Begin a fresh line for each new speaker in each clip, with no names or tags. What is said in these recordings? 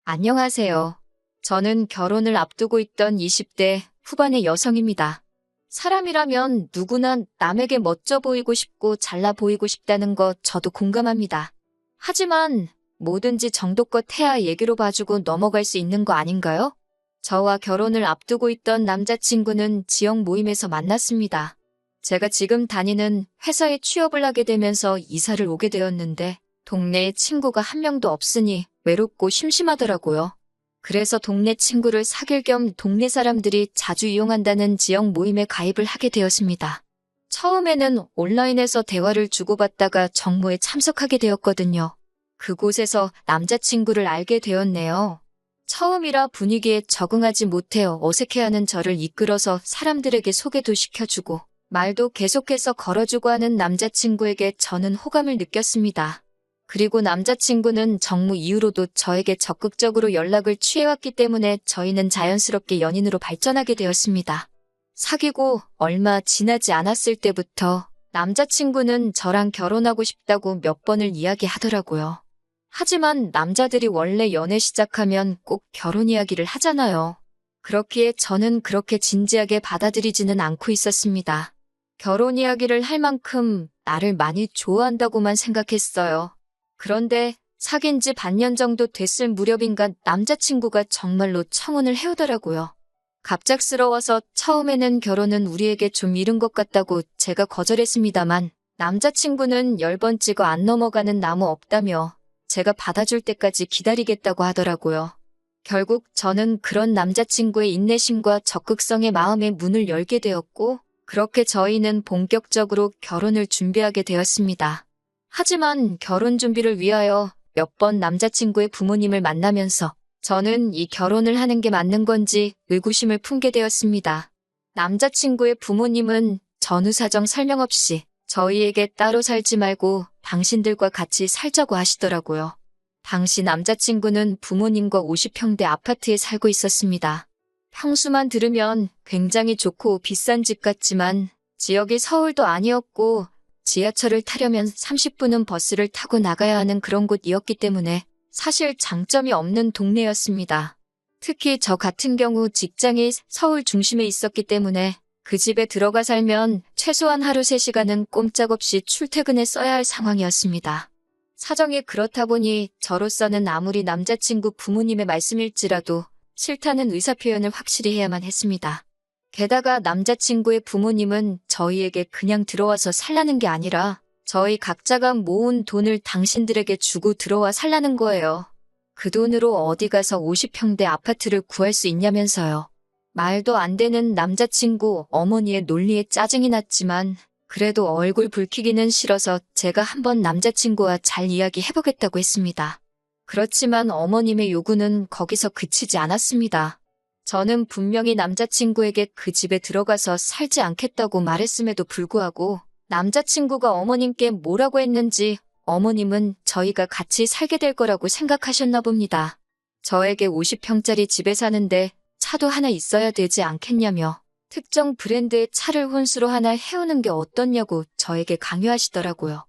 안녕하세요. 저는 결혼을 앞두고 있던 20대 후반의 여성입니다. 사람이라면 누구나 남에게 멋져 보이고 싶고 잘나 보이고 싶다는 것 저도 공감합니다. 하지만 뭐든지 정도껏 해야 얘기로 봐주고 넘어갈 수 있는 거 아닌가요? 저와 결혼을 앞두고 있던 남자친구는 지역 모임에서 만났습니다. 제가 지금 다니는 회사에 취업을 하게 되면서 이사를 오게 되었는데 동네에 친구가 한 명도 없으니 외롭고 심심하더라고요. 그래서 동네 친구를 사귈 겸 동네 사람들이 자주 이용한다는 지역 모임에 가입을 하게 되었습니다. 처음에는 온라인에서 대화를 주고받다가 정모에 참석하게 되었거든요. 그곳에서 남자친구를 알게 되었네요. 처음이라 분위기에 적응하지 못해 어색해하는 저를 이끌어서 사람들에게 소개도 시켜주고 말도 계속해서 걸어주고 하는 남자친구에게 저는 호감을 느꼈습니다. 그리고 남자친구는 정모 이후로도 저에게 적극적으로 연락을 취해왔기 때문에 저희는 자연스럽게 연인으로 발전하게 되었습니다. 사귀고 얼마 지나지 않았을 때부터 남자친구는 저랑 결혼하고 싶다고 몇 번을 이야기하더라고요. 하지만 남자들이 원래 연애 시작하면 꼭 결혼 이야기를 하잖아요. 그렇기에 저는 그렇게 진지하게 받아들이지는 않고 있었습니다. 결혼 이야기를 할 만큼 나를 많이 좋아한다고만 생각했어요. 그런데 사귄 지 반년 정도 됐을 무렵인가 남자친구가 정말로 청혼을 해오더라고요. 갑작스러워서 처음에는 결혼은 우리에게 좀 이른 것 같다고 제가 거절했습니다만 남자친구는 10번 찍어 안 넘어가는 나무 없다며 제가 받아줄 때까지 기다리겠다고 하더라고요. 결국 저는 그런 남자친구의 인내심과 적극성의 마음에 문을 열게 되었고 그렇게 저희는 본격적으로 결혼을 준비하게 되었습니다. 하지만 결혼 준비를 위하여 몇 번 남자친구의 부모님을 만나면서 저는 이 결혼을 하는 게 맞는 건지 의구심을 품게 되었습니다. 남자친구의 부모님은 전후 사정 설명 없이 저희에게 따로 살지 말고 당신들과 같이 살자고 하시더라고요. 당시 남자친구는 부모님과 50평대 아파트에 살고 있었습니다. 평수만 들으면 굉장히 좋고 비싼 집 같지만 지역이 서울도 아니었고 지하철을 타려면 30분은 버스를 타고 나가야 하는 그런 곳이었기 때문에 사실 장점이 없는 동네였습니다. 특히 저 같은 경우 직장이 서울 중심에 있었기 때문에 그 집에 들어가 살면 최소한 하루 3시간은 꼼짝없이 출퇴근에 써야 할 상황이었습니다. 사정이 그렇다 보니 저로서는 아무리 남자친구 부모님의 말씀일지라도 싫다는 의사표현을 확실히 해야만 했습니다. 게다가 남자친구의 부모님은 저희에게 그냥 들어와서 살라는 게 아니라 저희 각자가 모은 돈을 당신들에게 주고 들어와 살라는 거예요. 그 돈으로 어디 가서 50평대 아파트를 구할 수 있냐면서요. 말도 안 되는 남자친구 어머니의 논리에 짜증이 났지만 그래도 얼굴 붉히기는 싫어서 제가 한번 남자친구와 잘 이야기해보겠다고 했습니다. 그렇지만 어머님의 요구는 거기서 그치지 않았습니다. 저는 분명히 남자친구에게 그 집에 들어가서 살지 않겠다고 말했음에도 불구하고 남자친구가 어머님께 뭐라고 했는지 어머님은 저희가 같이 살게 될 거라고 생각하셨나 봅니다. 저에게 50평짜리 집에 사는데 차도 하나 있어야 되지 않겠냐며 특정 브랜드의 차를 혼수로 하나 해오는 게 어떻냐고 저에게 강요하시더라고요.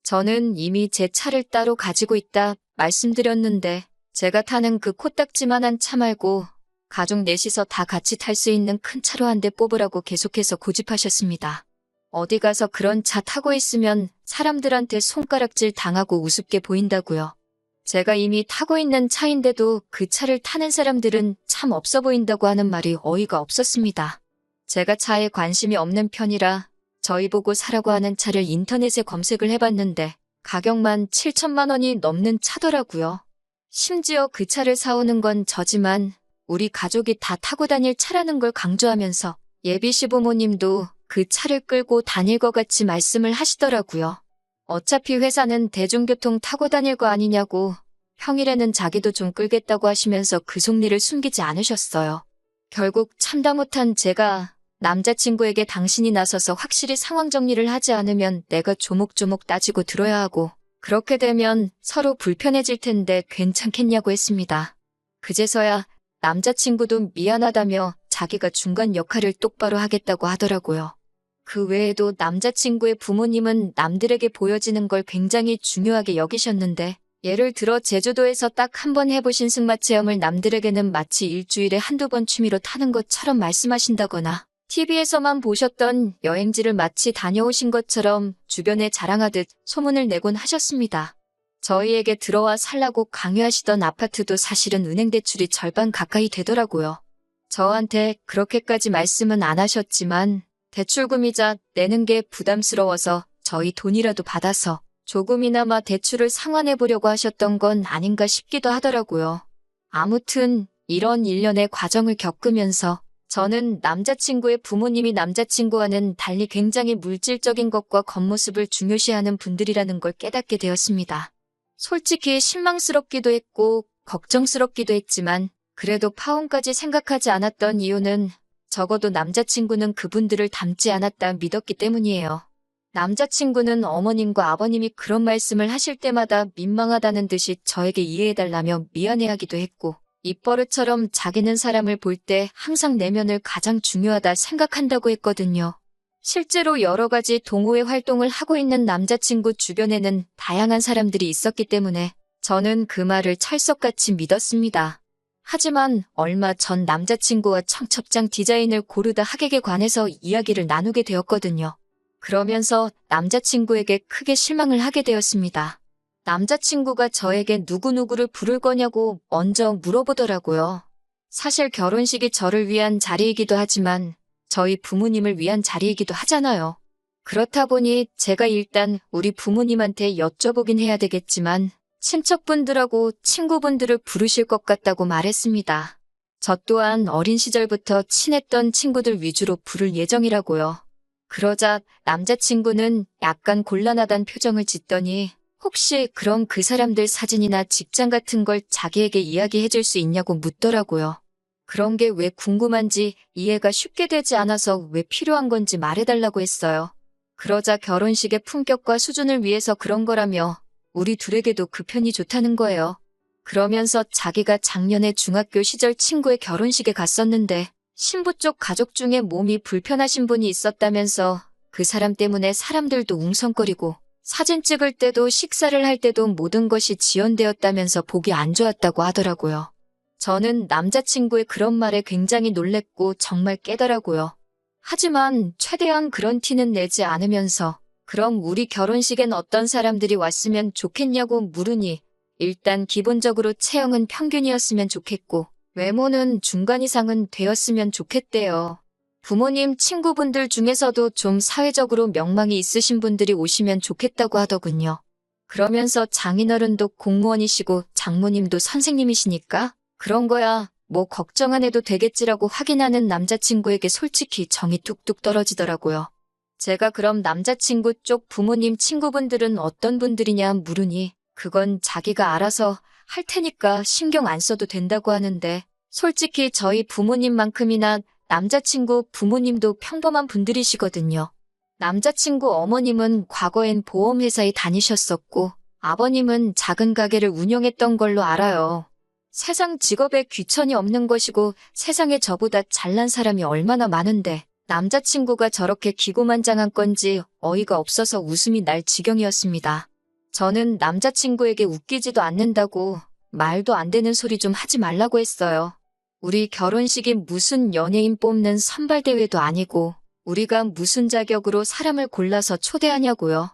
저는 이미 제 차를 따로 가지고 있다 말씀드렸는데 제가 타는 그 코딱지만한 차 말고 가족 넷이서 다 같이 탈 수 있는 큰 차로 한 대 뽑으라고 계속해서 고집하셨습니다. 어디 가서 그런 차 타고 있으면 사람들한테 손가락질 당하고 우습게 보인다고요. 제가 이미 타고 있는 차인데도 그 차를 타는 사람들은 참 없어 보인다고 하는 말이 어이가 없었습니다. 제가 차에 관심이 없는 편이라 저희 보고 사라고 하는 차를 인터넷에 검색을 해봤는데 가격만 7천만 원이 넘는 차더라고요. 심지어 그 차를 사오는 건 저지만 우리 가족이 다 타고 다닐 차라는 걸 강조하면서 예비 시부모님도 그 차를 끌고 다닐 것 같이 말씀을 하시더라고요. 어차피 회사는 대중교통 타고 다닐 거 아니냐고 평일에는 자기도 좀 끌겠다고 하시면서 그 속리를 숨기지 않으셨어요. 결국 참다 못한 제가 남자친구에게 당신이 나서서 확실히 상황 정리를 하지 않으면 내가 조목조목 따지고 들어야 하고 그렇게 되면 서로 불편해질 텐데 괜찮겠냐고 했습니다. 그제서야 남자친구도 미안하다며 자기가 중간 역할을 똑바로 하겠다고 하더라고요. 그 외에도 남자친구의 부모님은 남들에게 보여지는 걸 굉장히 중요하게 여기셨는데 예를 들어 제주도에서 딱 한 번 해보신 승마 체험을 남들에게는 마치 일주일에 한두 번 취미로 타는 것처럼 말씀하신다거나 TV에서만 보셨던 여행지를 마치 다녀오신 것처럼 주변에 자랑하듯 소문을 내곤 하셨습니다. 저희에게 들어와 살라고 강요하시던 아파트도 사실은 은행 대출이 절반 가까이 되더라고요. 저한테 그렇게까지 말씀은 안 하셨지만 대출금이자 내는 게 부담스러워서 저희 돈이라도 받아서 조금이나마 대출을 상환해보려고 하셨던 건 아닌가 싶기도 하더라고요. 아무튼 이런 일련의 과정을 겪으면서 저는 남자친구의 부모님이 남자친구와는 달리 굉장히 물질적인 것과 겉모습을 중요시하는 분들이라는 걸 깨닫게 되었습니다. 솔직히 실망스럽기도 했고 걱정스럽기도 했지만 그래도 파혼까지 생각하지 않았던 이유는 적어도 남자친구는 그분들을 닮지 않았다 믿었기 때문이에요. 남자친구는 어머님과 아버님이 그런 말씀을 하실 때마다 민망하다는 듯이 저에게 이해해달라며 미안해하기도 했고 입버릇처럼 자기는 사람을 볼 때 항상 내면을 가장 중요하다 생각한다고 했거든요. 실제로 여러 가지 동호회 활동을 하고 있는 남자친구 주변에는 다양한 사람들이 있었기 때문에 저는 그 말을 찰석같이 믿었습니다. 하지만 얼마 전 남자친구와 청첩장 디자인을 고르다 하객에 관해서 이야기를 나누게 되었거든요. 그러면서 남자친구에게 크게 실망을 하게 되었습니다. 남자친구가 저에게 누구누구를 부를 거냐고 먼저 물어보더라고요. 사실 결혼식이 저를 위한 자리이기도 하지만 저희 부모님을 위한 자리이기도 하잖아요. 그렇다 보니 제가 일단 우리 부모님한테 여쭤보긴 해야 되겠지만 친척분들하고 친구분들을 부르실 것 같다고 말했습니다. 저 또한 어린 시절부터 친했던 친구들 위주로 부를 예정이라고요. 그러자 남자친구는 약간 곤란하단 표정을 짓더니 혹시 그럼 그 사람들 사진이나 직장 같은 걸 자기에게 이야기해 줄 수 있냐고 묻더라고요. 그런 게 왜 궁금한지 이해가 쉽게 되지 않아서 왜 필요한 건지 말해달라고 했어요. 그러자 결혼식의 품격과 수준을 위해서 그런 거라며 우리 둘에게도 그 편이 좋다는 거예요. 그러면서 자기가 작년에 중학교 시절 친구의 결혼식에 갔었는데 신부 쪽 가족 중에 몸이 불편하신 분이 있었다면서 그 사람 때문에 사람들도 웅성거리고 사진 찍을 때도 식사를 할 때도 모든 것이 지연되었다면서 보기 안 좋았다고 하더라고요. 저는 남자친구의 그런 말에 굉장히 놀랬고 정말 깨더라고요. 하지만 최대한 그런 티는 내지 않으면서 그럼 우리 결혼식엔 어떤 사람들이 왔으면 좋겠냐고 물으니 일단 기본적으로 체형은 평균이었으면 좋겠고 외모는 중간 이상은 되었으면 좋겠대요. 부모님, 친구분들 중에서도 좀 사회적으로 명망이 있으신 분들이 오시면 좋겠다고 하더군요. 그러면서 장인어른도 공무원이시고 장모님도 선생님이시니까 그런 거야 뭐 걱정 안 해도 되겠지라고 확인하는 남자친구에게 솔직히 정이 뚝뚝 떨어지더라고요. 제가 그럼 남자친구 쪽 부모님 친구분들은 어떤 분들이냐 물으니 그건 자기가 알아서 할 테니까 신경 안 써도 된다고 하는데 솔직히 저희 부모님만큼이나 남자친구 부모님도 평범한 분들이시거든요. 남자친구 어머님은 과거엔 보험회사에 다니셨었고 아버님은 작은 가게를 운영했던 걸로 알아요. 세상 직업에 귀천이 없는 것이고 세상에 저보다 잘난 사람이 얼마나 많은데 남자친구가 저렇게 기고만장한 건지 어이가 없어서 웃음이 날 지경이었습니다. 저는 남자친구에게 웃기지도 않는다고 말도 안 되는 소리 좀 하지 말라고 했어요. 우리 결혼식이 무슨 연예인 뽑는 선발대회도 아니고 우리가 무슨 자격으로 사람을 골라서 초대하냐고요.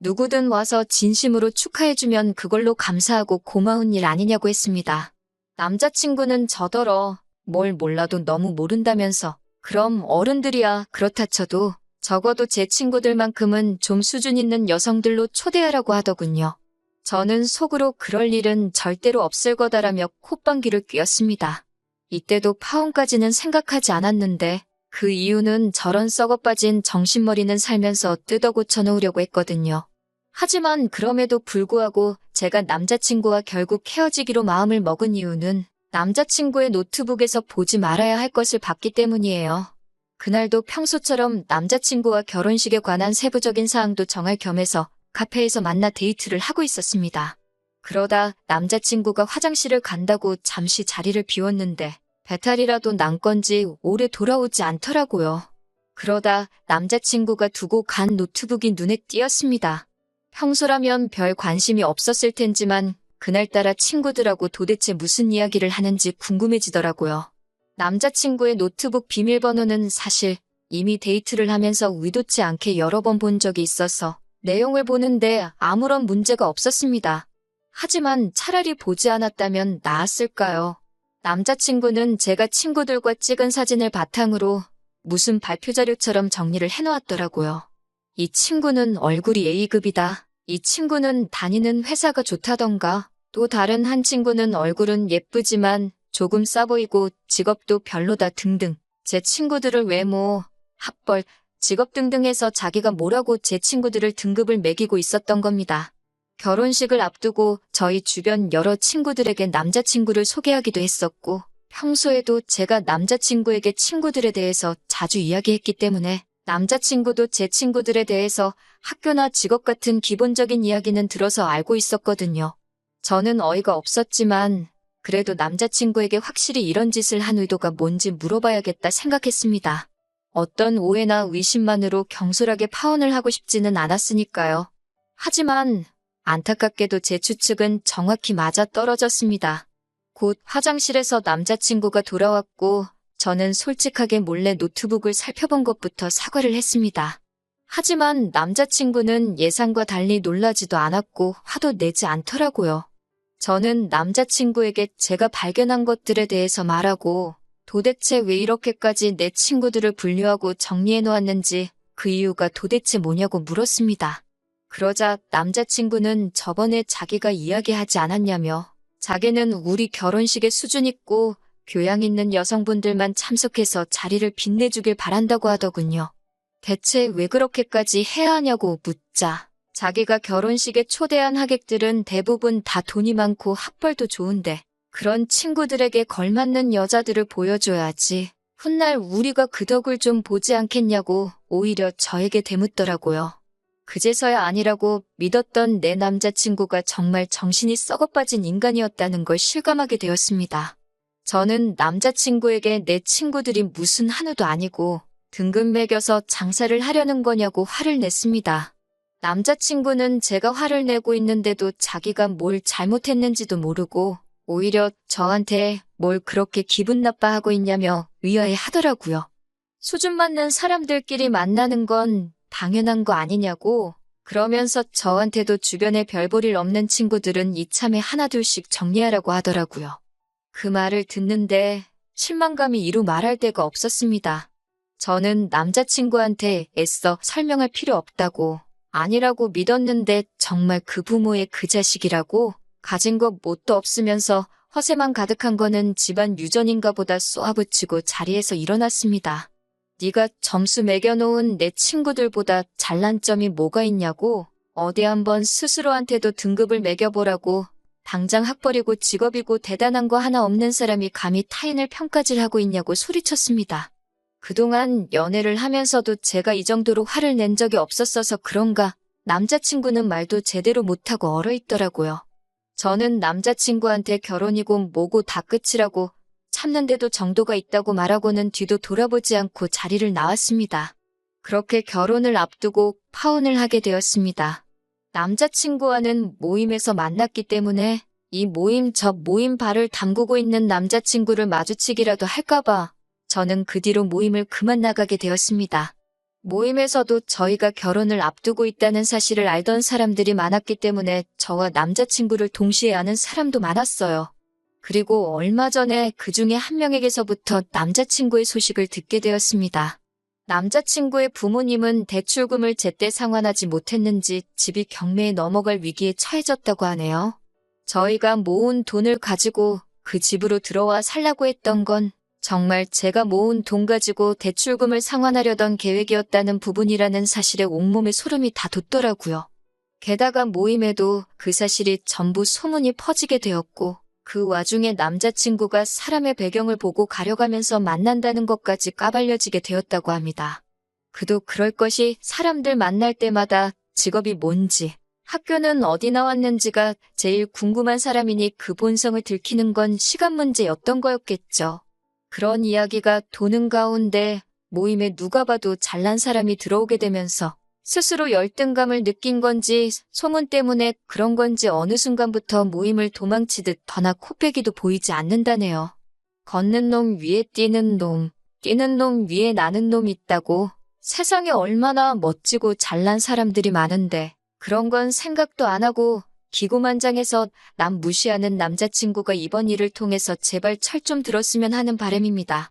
누구든 와서 진심으로 축하해주면 그걸로 감사하고 고마운 일 아니냐고 했습니다. 남자친구는 저더러 뭘 몰라도 너무 모른다면서 그럼 어른들이야 그렇다 쳐도 적어도 제 친구들만큼은 좀 수준 있는 여성들로 초대하라고 하더군요. 저는 속으로 그럴 일은 절대로 없을 거다라며 콧방귀를 뀌었습니다. 이때도 파혼까지는 생각하지 않았는데 그 이유는 저런 썩어빠진 정신머리는 살면서 뜯어 고쳐놓으려고 했거든요. 하지만 그럼에도 불구하고 제가 남자친구와 결국 헤어지기로 마음을 먹은 이유는 남자친구의 노트북에서 보지 말아야 할 것을 봤기 때문이에요. 그날도 평소처럼 남자친구와 결혼식에 관한 세부적인 사항도 정할 겸해서 카페에서 만나 데이트를 하고 있었습니다. 그러다 남자친구가 화장실을 간다고 잠시 자리를 비웠는데 배탈이라도 난 건지 오래 돌아오지 않더라고요. 그러다 남자친구가 두고 간 노트북이 눈에 띄었습니다. 평소라면 별 관심이 없었을 텐지만 그날따라 친구들하고 도대체 무슨 이야기를 하는지 궁금해지더라고요. 남자친구의 노트북 비밀번호는 사실 이미 데이트를 하면서 의도치 않게 여러 번 본 적이 있어서 내용을 보는데 아무런 문제가 없었습니다. 하지만 차라리 보지 않았다면 나았을까요? 남자친구는 제가 친구들과 찍은 사진을 바탕으로 무슨 발표 자료처럼 정리를 해놓았더라고요. 이 친구는 얼굴이 A급이다. 이 친구는 다니는 회사가 좋다던가. 또 다른 한 친구는 얼굴은 예쁘지만 조금 싸 보이고 직업도 별로다 등등. 제 친구들을 외모, 학벌, 직업 등등 해서 자기가 뭐라고 제 친구들을 등급을 매기고 있었던 겁니다. 결혼식을 앞두고 저희 주변 여러 친구들에게 남자친구를 소개하기도 했었고 평소에도 제가 남자친구에게 친구들에 대해서 자주 이야기했기 때문에 남자친구도 제 친구들에 대해서 학교나 직업 같은 기본적인 이야기는 들어서 알고 있었거든요. 저는 어이가 없었지만 그래도 남자친구에게 확실히 이런 짓을 한 의도가 뭔지 물어봐야겠다 생각했습니다. 어떤 오해나 의심만으로 경솔하게 파혼을 하고 싶지는 않았으니까요. 하지만 안타깝게도 제 추측은 정확히 맞아 떨어졌습니다. 곧 화장실에서 남자친구가 돌아왔고 저는 솔직하게 몰래 노트북을 살펴본 것부터 사과를 했습니다. 하지만 남자친구는 예상과 달리 놀라지도 않았고 화도 내지 않더라고요. 저는 남자친구에게 제가 발견한 것들에 대해서 말하고 도대체 왜 이렇게까지 내 친구들을 분류하고 정리해 놓았는지 그 이유가 도대체 뭐냐고 물었습니다. 그러자 남자친구는 저번에 자기가 이야기하지 않았냐며 자기는 우리 결혼식에 수준 있고 교양 있는 여성분들만 참석해서 자리를 빛내주길 바란다고 하더군요. 대체 왜 그렇게까지 해야 하냐고 묻자 자기가 결혼식에 초대한 하객들은 대부분 다 돈이 많고 학벌도 좋은데 그런 친구들에게 걸맞는 여자들을 보여줘야지. 훗날 우리가 그 덕을 좀 보지 않겠냐고 오히려 저에게 대묻더라고요. 그제서야 아니라고 믿었던 내 남자친구가 정말 정신이 썩어빠진 인간이었다는 걸 실감하게 되었습니다. 저는 남자친구에게 내 친구들이 무슨 한우도 아니고 등급 매겨서 장사를 하려는 거냐고 화를 냈습니다. 남자친구는 제가 화를 내고 있는데도 자기가 뭘 잘못했는지도 모르고 오히려 저한테 뭘 그렇게 기분 나빠하고 있냐며 위화해 하더라고요. 수준 맞는 사람들끼리 만나는 건 당연한 거 아니냐고 그러면서 저한테도 주변에 별 볼 일 없는 친구들은 이참에 하나둘씩 정리하라고 하더라고요. 그 말을 듣는데 실망감이 이루 말할 데가 없었습니다. 저는 남자친구한테 애써 설명할 필요 없다고 아니라고 믿었는데 정말 그 부모의 그 자식이라고 가진 것 뭣도 없으면서 허세만 가득한 거는 집안 유전인가 보다 쏘아붙이고 자리에서 일어났습니다. 네가 점수 매겨놓은 내 친구들보다 잘난 점이 뭐가 있냐고 어디 한번 스스로한테도 등급을 매겨보라고 당장 학벌이고 직업이고 대단한 거 하나 없는 사람이 감히 타인을 평가질하고 있냐고 소리쳤습니다. 그동안 연애를 하면서도 제가 이 정도로 화를 낸 적이 없었어서 그런가 남자친구는 말도 제대로 못하고 얼어있더라고요. 저는 남자친구한테 결혼이고 뭐고 다 끝이라고 참는데도 정도가 있다고 말하고는 뒤도 돌아보지 않고 자리를 나왔습니다. 그렇게 결혼을 앞두고 파혼을 하게 되었습니다. 남자친구와는 모임에서 만났기 때문에 이 모임 저 모임 발을 담그고 있는 남자친구를 마주치기라도 할까봐 저는 그 뒤로 모임을 그만 나가게 되었습니다. 모임에서도 저희가 결혼을 앞두고 있다는 사실을 알던 사람들이 많았기 때문에 저와 남자친구를 동시에 아는 사람도 많았어요. 그리고 얼마 전에 그 중에 한 명에게서부터 남자친구의 소식을 듣게 되었습니다. 남자친구의 부모님은 대출금을 제때 상환하지 못했는지 집이 경매에 넘어갈 위기에 처해졌다고 하네요. 저희가 모은 돈을 가지고 그 집으로 들어와 살라고 했던 건 정말 제가 모은 돈 가지고 대출금을 상환하려던 계획이었다는 부분이라는 사실에 온몸에 소름이 다 돋더라고요. 게다가 모임에도 그 사실이 전부 소문이 퍼지게 되었고 그 와중에 남자친구가 사람의 배경을 보고 가려가면서 만난다는 것까지 까발려지게 되었다고 합니다. 그도 그럴 것이 사람들 만날 때마다 직업이 뭔지, 학교는 어디 나왔는지가 제일 궁금한 사람이니 그 본성을 들키는 건 시간 문제였던 거였겠죠. 그런 이야기가 도는 가운데 모임에 누가 봐도 잘난 사람이 들어오게 되면서 스스로 열등감을 느낀 건지 소문 때문에 그런 건지 어느 순간부터 모임을 도망치듯 더나 코빼기도 보이지 않는다네요. 걷는 놈 위에 뛰는 놈, 뛰는 놈 위에 나는 놈 있다고. 세상에 얼마나 멋지고 잘난 사람들이 많은데 그런 건 생각도 안 하고 기고만장해서 남 무시하는 남자친구가 이번 일을 통해서 제발 철 좀 들었으면 하는 바람입니다.